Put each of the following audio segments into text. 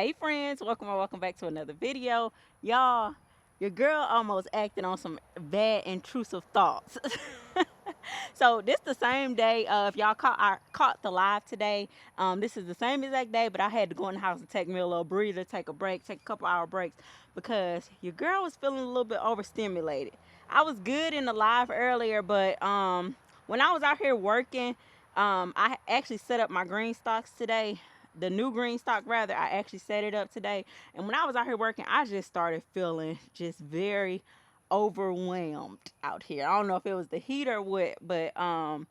Hey friends, welcome or welcome back to another video. Y'all, your girl almost acted on some bad intrusive thoughts. So this the same day, if y'all caught the live today, this is the same exact day, but I had to go in the house and take me a little breather, take a break, take a couple hour breaks because your girl was feeling a little bit overstimulated. I was good in the live earlier, but when I was out here working, I actually set up my green stocks today, the new Greenstock rather. I actually set it up today, and when I was out here working, I just started feeling just very overwhelmed out here. I don't know if it was the heat or what, but I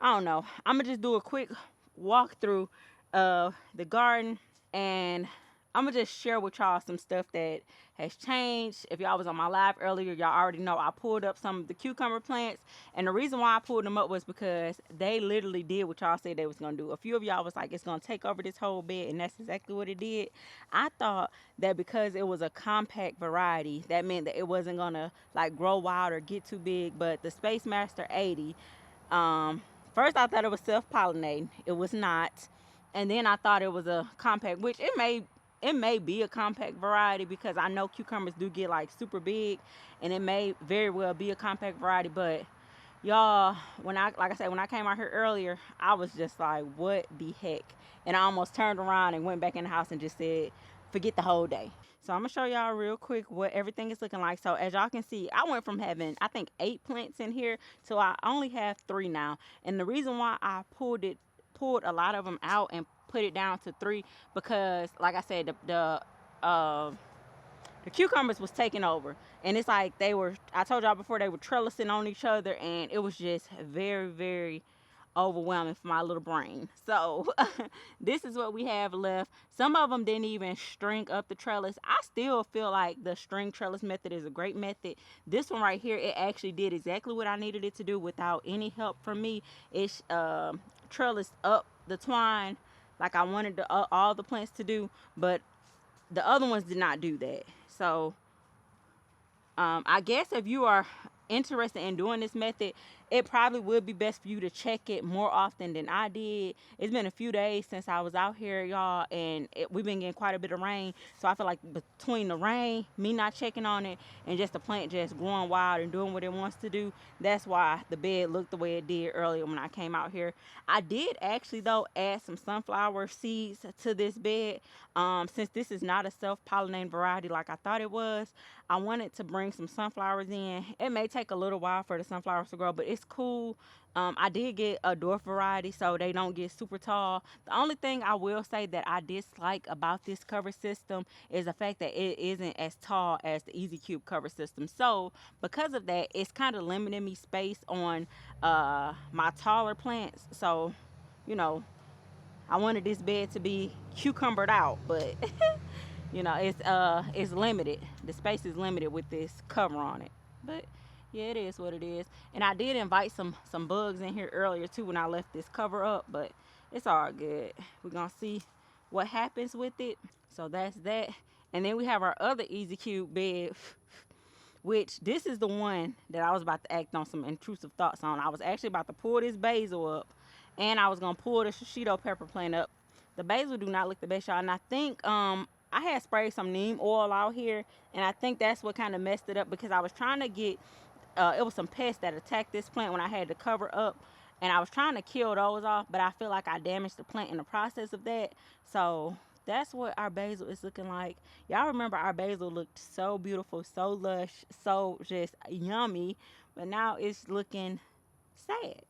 don't know. I'm gonna just do a quick walkthrough of the garden, and I'm gonna just share with y'all some stuff that has changed. If y'all was on my live earlier, y'all already know I pulled up some of the cucumber plants, and the reason why I pulled them up was because they literally did what y'all said they was gonna do. A few of y'all was like, it's gonna take over this whole bed, and that's exactly what it did. I thought that because it was a compact variety, that meant that it wasn't gonna like grow wild or get too big. But the Space Master 80, um, first I thought it was self-pollinating. It was not. And then I thought it was a compact, which it may be a compact variety because I know cucumbers do get like super big, and it may very well be a compact variety. But y'all, like I said, when I came out here earlier, I was just like, what the heck? And I almost turned around and went back in the house and just said, forget the whole day. So I'm gonna show y'all real quick what everything is looking like. So as y'all can see, I went from having I think 8 plants in here to I only have 3 now. And the reason why I pulled a lot of them out and put it down to 3, because like I said, the cucumbers was taking over, and it's like I told y'all before, they were trellising on each other, and it was just very, very overwhelming for my little brain. So this is what we have left. Some of them didn't even string up the trellis. I still feel like the string trellis method is a great method. This one right here, it actually did exactly what I needed it to do without any help from me. It's trellised up the twine like I wanted all the plants to do, but the other ones did not do that. So I guess if you are interested in doing this method, it probably would be best for you to check it more often than I did. It's been a few days since I was out here, y'all, and we've been getting quite a bit of rain. So I feel like between the rain, me not checking on it, and just the plant just growing wild and doing what it wants to do, that's why the bed looked the way it did earlier when I came out here. I did actually, though, add some sunflower seeds to this bed. Since this is not a self-pollinating variety like I thought it was, I wanted to bring some sunflowers in. It may take a little while for the sunflowers to grow, but it's cool. I did get a dwarf variety, so they don't get super tall. The only thing I will say that I dislike about this cover system is the fact that it isn't as tall as the Easy Cube cover system. So because of that, it's kind of limiting me space on my taller plants. So, you know, I wanted this bed to be cucumbered out, but it's limited. The space is limited with this cover on it. But yeah, it is what it is. And I did invite some bugs in here earlier too when I left this cover up, but it's all good. We're gonna see what happens with it. So that's that. And then we have our other Easy Cube bed, which this is the one that I was about to act on some intrusive thoughts on. I was actually about to pull this basil up, and I was gonna pull the shishito pepper plant up. The basil do not look the best, y'all, and I think I had sprayed some neem oil out here, and I think that's what kind of messed it up, because I was trying to get it was some pests that attacked this plant when I had to cover up, and I was trying to kill those off, but I feel like I damaged the plant in the process of that. So that's what our basil is looking like. Y'all remember our basil looked so beautiful, so lush, so just yummy, but now it's looking sad.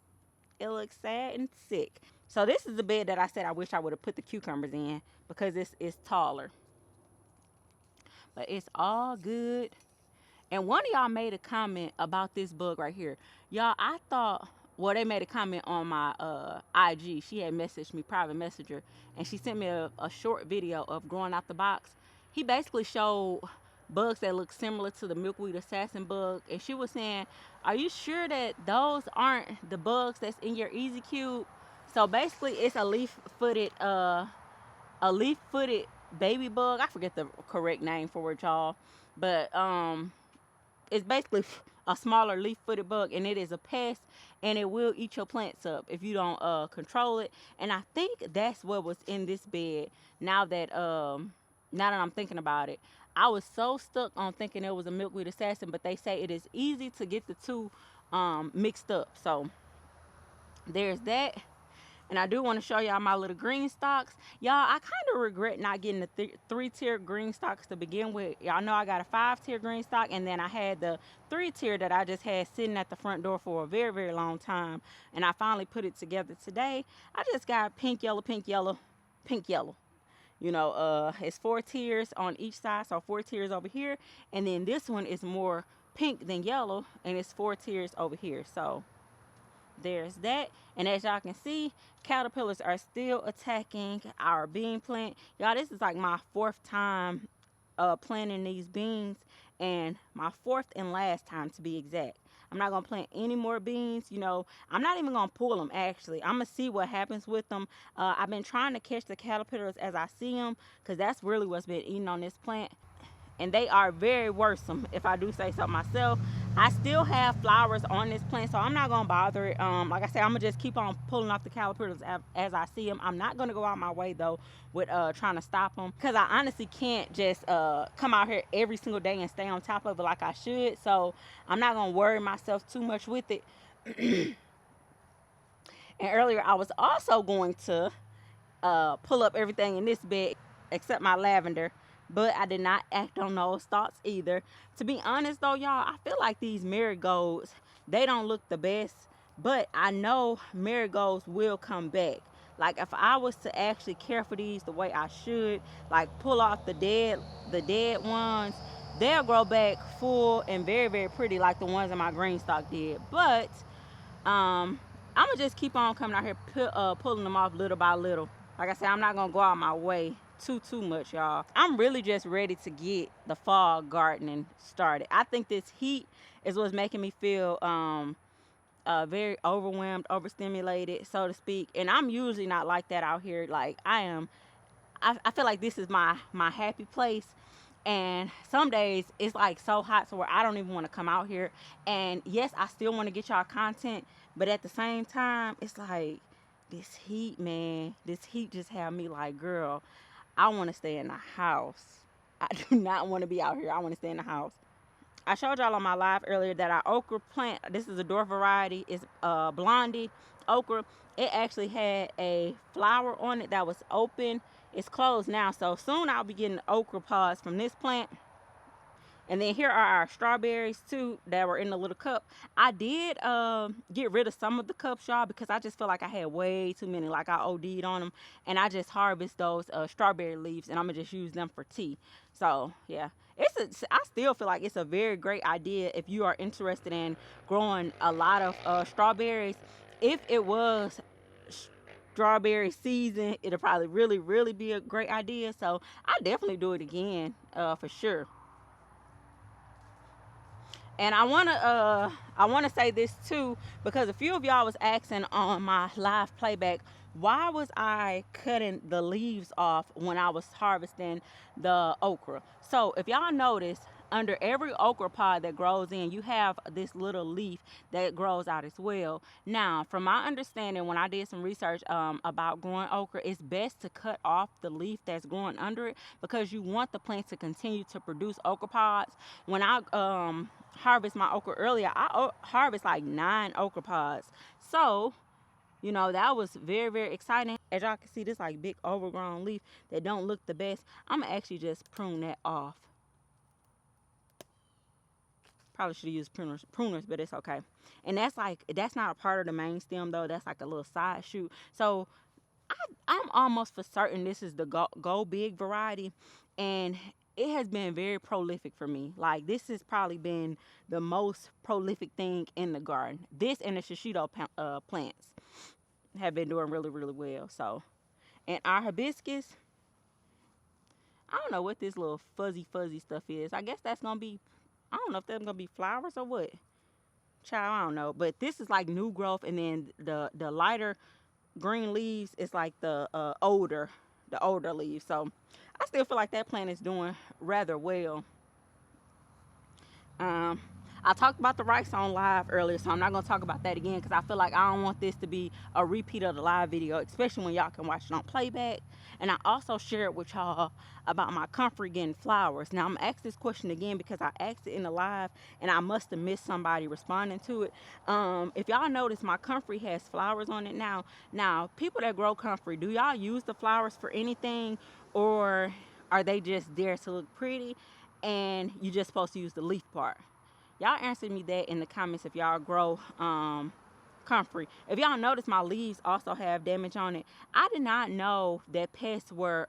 It looks sad and sick. So this is the bed that I said I wish I would have put the cucumbers in, because this is taller. But it's all good. And one of y'all made a comment about this bug right here. Y'all, I thought, well, they made a comment on my IG. She had messaged me, private messenger, and she sent me a short video of growing out the box. He basically showed bugs that look similar to the milkweed assassin bug, and she was saying, are you sure that those aren't the bugs that's in your Easy Cube? So basically it's a leaf-footed baby bug. I forget the correct name for it, y'all, but it's basically a smaller leaf-footed bug, and it is a pest, and it will eat your plants up if you don't control it. And I think that's what was in this bed. Now that now that I'm thinking about it, I was so stuck on thinking it was a milkweed assassin, but they say it is easy to get the two mixed up. So there's that. And I do want to show y'all my little green stocks. Y'all, I kind of regret not getting the three-tier green stocks to begin with. Y'all know I got a 5-tier green stock, and then I had the 3-tier that I just had sitting at the front door for a very, very long time. And I finally put it together today. I just got pink, yellow, pink, yellow, pink, yellow. You know, it's 4 tiers on each side, so 4 tiers over here. And then this one is more pink than yellow, and it's 4 tiers over here. So there's that. And as y'all can see, caterpillars are still attacking our bean plant. Y'all, this is like my 4th time planting these beans, and my 4th and last time, to be exact. I'm not gonna plant any more beans. You know, I'm not even gonna pull them. Actually, I'm gonna see what happens with them. I've been trying to catch the caterpillars as I see them, because that's really what's been eating on this plant, and they are very worrisome, if I do say so myself. I still have flowers on this plant, so I'm not gonna bother it. Like I said, I'm gonna just keep on pulling off the caterpillars as I see them. I'm not gonna go out my way though with trying to stop them, because I honestly can't just come out here every single day and stay on top of it like I should. So I'm not gonna worry myself too much with it. And earlier I was also going to pull up everything in this bed except my lavender, but I did not act on those thoughts either. To be honest though, y'all, I feel like these marigolds, they don't look the best, but I know marigolds will come back. Like if I was to actually care for these the way I should, like pull off the dead ones, they'll grow back full and very, very pretty like the ones in my Greenstock did. But I'm gonna just keep on coming out here pulling them off little by little. Like I said, I'm not gonna go out my way too much, y'all. I'm really just ready to get the fall gardening started. I think this heat is what's making me feel very overwhelmed, overstimulated, so to speak. And I'm usually not like that out here. Like I feel like this is my happy place. And some days it's like so hot so where I don't even want to come out here. And yes, I still want to get y'all content, but at the same time, it's like this heat, man. This heat just had me like, girl, I want to stay in the house. I do not want to be out here. I want to stay in the house. I showed y'all on my live earlier that our okra plant, this is a dwarf variety, is blondie okra. It actually had a flower on it that was open. It's closed now, so soon I'll be getting okra pods from this plant. And then here are our strawberries too that were in the little cup. I did get rid of some of the cups, y'all, because I just feel like I had way too many. Like I OD'd on them, and I just harvest those strawberry leaves, and I'm gonna just use them for tea. So yeah, I still feel like it's a very great idea if you are interested in growing a lot of strawberries. If it was strawberry season, it'll probably really be a great idea. So I definitely do it again for sure. And I wanna say this too, because a few of y'all was asking on my live playback, why was I cutting the leaves off when I was harvesting the okra? So if y'all notice, under every okra pod that grows in, you have this little leaf that grows out as well. Now, from my understanding, when I did some research about growing okra, it's best to cut off the leaf that's growing under it, because you want the plant to continue to produce okra pods. When I harvest my okra earlier, I harvest like 9 okra pods. So, you know, that was very, very exciting. As y'all can see, this like big overgrown leaf that don't look the best. I'm gonna actually just prune that off. Probably should have used pruners, but it's okay. And that's not a part of the main stem though. That's like a little side shoot. So I'm almost for certain this is the go big variety, and it has been very prolific for me. Like this has probably been the most prolific thing in the garden. This and the shishito plants have been doing really well. So, and our hibiscus, I don't know what this little fuzzy stuff is. I guess that's gonna be, I don't know if that's gonna be flowers or what. Child, I don't know. But this is like new growth, and then the lighter green leaves is like the older leaves. So I still feel like that plant is doing rather well. Um, I talked about the rice on live earlier, so I'm not gonna talk about that again because I feel like I don't want this to be a repeat of the live video, especially when y'all can watch it on playback. And I also shared with y'all about my Comfrey getting flowers. Now I'm gonna ask this question again because I asked it in the live and I must have missed somebody responding to it. If y'all notice, my Comfrey has flowers on it now. Now, people that grow Comfrey, do y'all use the flowers for anything, or are they just there to look pretty and you just supposed to use the leaf part? Y'all answer me that in the comments if y'all grow Comfrey. If y'all notice, my leaves also have damage on it. I did not know that pests were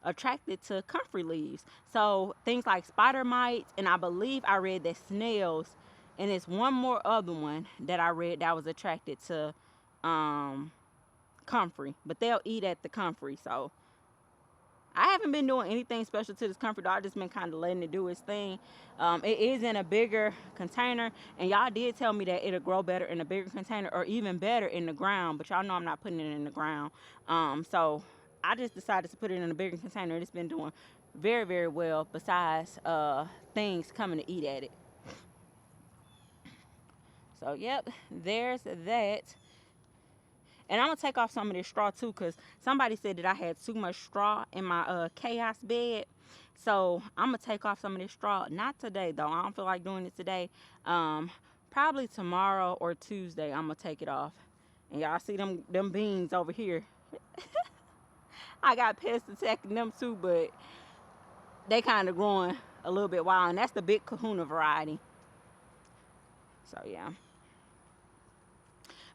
attracted to Comfrey leaves. So things like spider mites, and I believe I read that snails, and it's one more other one that I read that was attracted to um, Comfrey. But they'll eat at the Comfrey, so I haven't been doing anything special to this Comfrey though. I just been kind of letting it do its thing. It is in a bigger container, and y'all did tell me that it'll grow better in a bigger container, or even better in the ground. But y'all know I'm not putting it in the ground. So I just decided to put it in a bigger container, and it's been doing very, very well. Besides things coming to eat at it. So yep, there's that. And I'm gonna take off some of this straw too, cause somebody said that I had too much straw in my chaos bed. So I'm gonna take off some of this straw. Not today though. I don't feel like doing it today. Probably tomorrow or Tuesday. I'm gonna take it off. And y'all see them beans over here. I got pests attacking them too, but they kind of growing a little bit wild, and that's the big Kahuna variety. So yeah.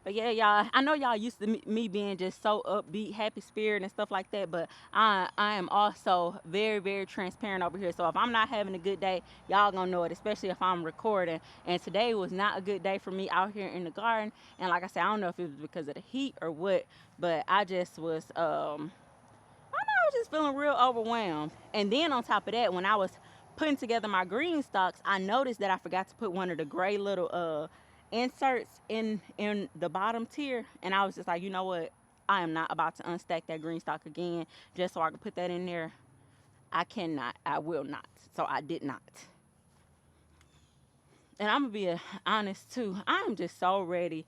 But yeah, y'all, I know y'all used to me being just so upbeat, happy spirit and stuff like that, but I am also very, very transparent over here. So if I'm not having a good day, y'all gonna know it, especially if I'm recording. And today was not a good day for me out here in the garden. And like I said, I don't know if it was because of the heat or what, but I just was I was just feeling real overwhelmed. And then on top of that, when I was putting together my green stalks, I noticed that I forgot to put one of the gray little inserts in the bottom tier, and I was just like, you know what? I am not about to unstack that green stock again just so I can put that in there. I cannot. I will not. So I did not. And I'm gonna be honest too. I'm just so ready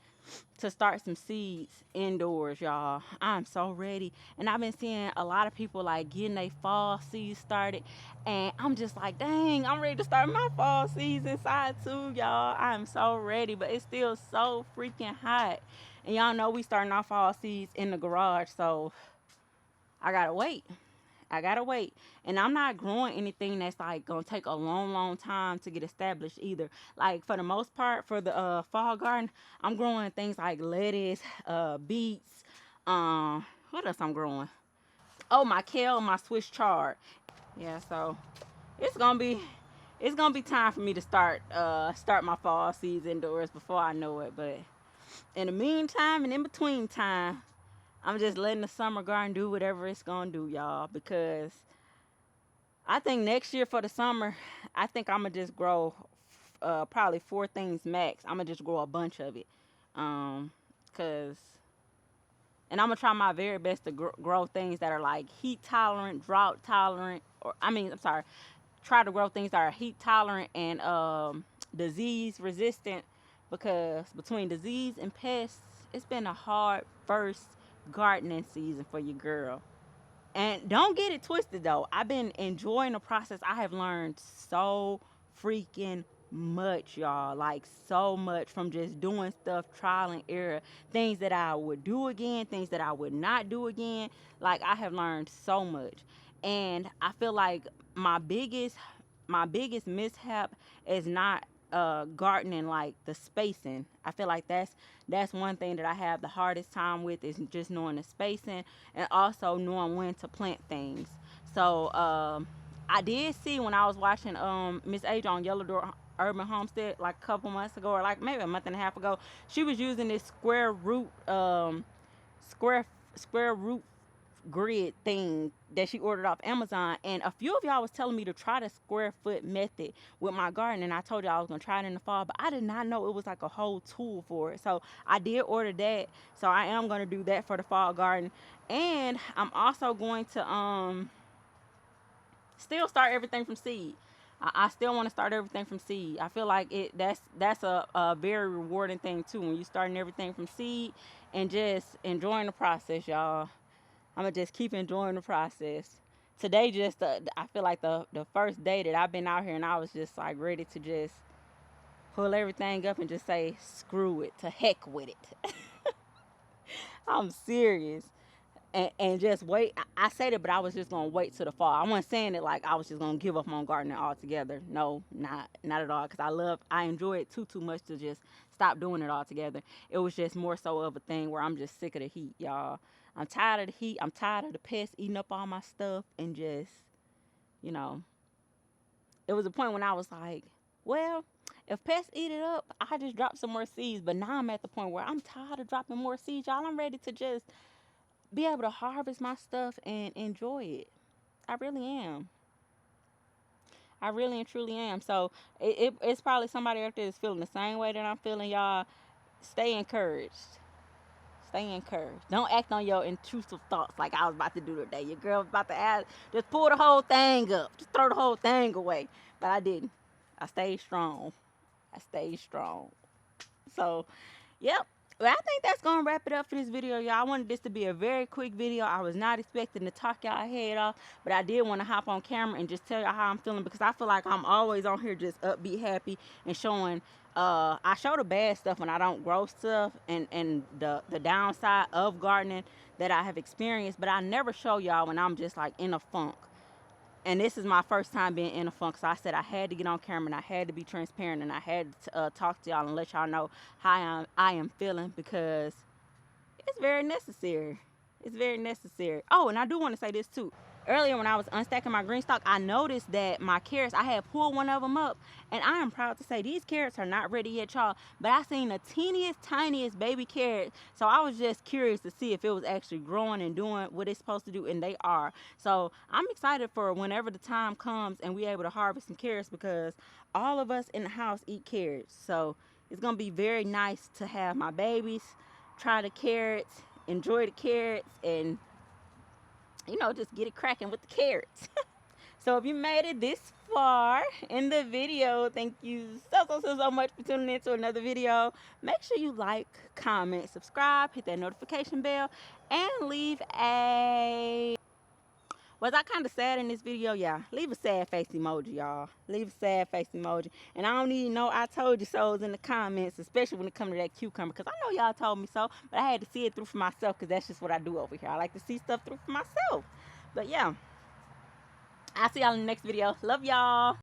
to start some seeds indoors, y'all. I'm so ready. And I've been seeing a lot of people like getting their fall seeds started. And I'm just like, dang, I'm ready to start my fall seeds inside too, y'all. I'm so ready. But it's still so freaking hot. And y'all know we starting our fall seeds in the garage. So I gotta wait. I gotta wait. And I'm not growing anything that's like gonna take a long, long time to get established either. Like for the most part, for the fall garden, I'm growing things like lettuce, beets, what else I'm growing? Oh, my kale, my Swiss chard. Yeah, so it's gonna be time for me to start my fall seeds indoors before I know it. But in the meantime and in between time, I'm just letting the summer garden do whatever it's gonna do, y'all, because I think next year for the summer, I think I'm gonna just grow probably four things max. I'm gonna just grow a bunch of it, cause, and I'm gonna try my very best to grow things that are like heat tolerant, drought tolerant, or I mean, I'm sorry, try to grow things that are heat tolerant and disease resistant, because between disease and pests, it's been a hard first gardening season for your girl. And don't get it twisted though. I've been enjoying the process. I have learned so freaking much, y'all. Like so much from just doing stuff, trial and error. Things that I would do again, things that I would not do again. Like I have learned so much. And I feel like my biggest mishap is not gardening, like the spacing. I feel like that's one thing that I have the hardest time with, is just knowing the spacing and also knowing when to plant things. So I did see when I was watching Miss Age on Yellow Door Urban Homestead like a couple months ago, or like maybe a month and a half ago, she was using this square square root grid thing that she ordered off Amazon. And a few of y'all was telling me to try the square foot method with my garden, and I told y'all I was gonna try it in the fall, but I did not know it was like a whole tool for it. So I did order that. So I am gonna do that for the fall garden. And I'm also going to still start everything from seed. I still want to start everything from seed. I feel like that's a very rewarding thing too, when you starting everything from seed and just enjoying the process, y'all. I'm gonna just keep enjoying the process. Today, just I feel like the first day that I've been out here, and I was just like ready to just pull everything up and just say screw it, to heck with it. I'm serious. And just wait. I said it, but I was just gonna wait till the fall. I wasn't saying it like I was just gonna give up on gardening altogether. No, not at all. Cause I enjoy it too much to just stop doing it altogether. It was just more so of a thing where I'm just sick of the heat, y'all. I'm tired of the heat. I'm tired of the pests eating up all my stuff, and just, you know, it was a point when I was like, well, if pests eat it up, I just drop some more seeds. But now I'm at the point where I'm tired of dropping more seeds, y'all. I'm ready to just be able to harvest my stuff and enjoy it. I really am. I really and truly am. So it's probably somebody out there that's feeling the same way that I'm feeling, y'all. Stay encouraged. Stay encouraged. Don't act on your intrusive thoughts like I was about to do today. Your girl was about to ask, just pull the whole thing up. Just throw the whole thing away. But I didn't. I stayed strong. I stayed strong. So, yep. Well, I think that's gonna wrap it up for this video, y'all. I wanted this to be a very quick video. I was not expecting to talk y'all head off, but I did want to hop on camera and just tell y'all how I'm feeling, because I feel like I'm always on here just upbeat, happy, and showing. I show the bad stuff when I don't grow stuff, and the downside of gardening that I have experienced, but I never show y'all when I'm just like in a funk. And this is my first time being in a funk, so I said I had to get on camera and I had to be transparent, and I had to talk to y'all and let y'all know how I am feeling, because it's very necessary. It's very necessary. Oh, and I do want to say this too. Earlier when I was unstacking my Greenstock, I noticed that my carrots, I had pulled one of them up, and I am proud to say these carrots are not ready yet, y'all. But I seen the teeniest, tiniest baby carrot, so I was just curious to see if it was actually growing and doing what it's supposed to do, and they are. So I'm excited for whenever the time comes and we able to harvest some carrots, because all of us in the house eat carrots. So it's gonna be very nice to have my babies try the carrots, enjoy the carrots, and just get it cracking with the carrots. So if you made it this far in the video, thank you so much for tuning in to another video. Make sure you like, comment, subscribe, hit that notification bell, and leave a... Was I kind of sad in this video? Yeah. Leave a sad face emoji, y'all. Leave a sad face emoji. And I don't even know I told you so's in the comments, especially when it comes to that cucumber, because I know y'all told me so, but I had to see it through for myself, because that's just what I do over here. I like to see stuff through for myself. But yeah, I'll see y'all in the next video. Love y'all.